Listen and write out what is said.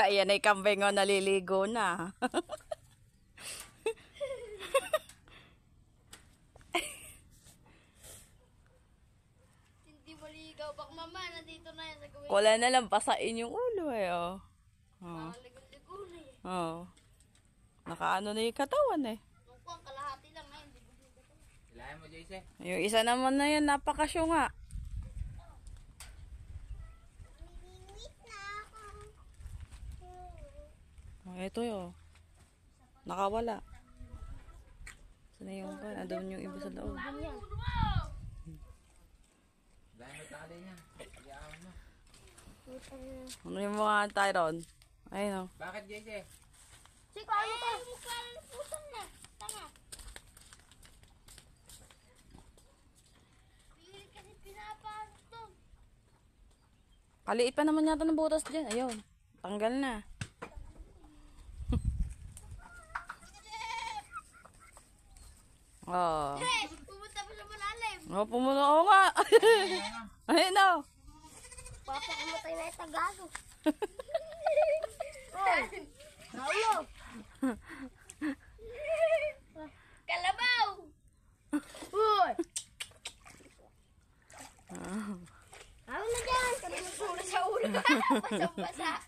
Ayan ay kambing o naliligo na. Hindi maligaw. Bak mama, nandito na yan sa gawin. Wala na lang, pasain yung ulo eh, oh. Oh. Parang ligo-ligo na eh. Oh. Nakaano na yung katawan eh. Nung ko, ang kalahati lang ngayon. Ilayan mo, Jayce. Yung isa naman na yan, napakasyo nga. Oh, ito yun. Nakawala. Saan na yung pan? Andun yung iba sa loob. Ilayan mo tali niya. Iyawan mo. Ano yung mga Tyron? Ayun oh. Bakit, Jayce? Siko, ano to? Mukha ng pusang na. Tanga. Pilit kasi pinapasok to. Kaliit pa naman yata ng butas dyan. Ayun. Tanggal na. Oh. Eh, pumunta pa sa malalim. Oh, pumunta ako nga. Ayun oh. Papakumatay na yung tagalo. Oh, naulo. Kalabaw. Uy. Ano na dyan? Kami nagpura sa ulo. Basang-basa.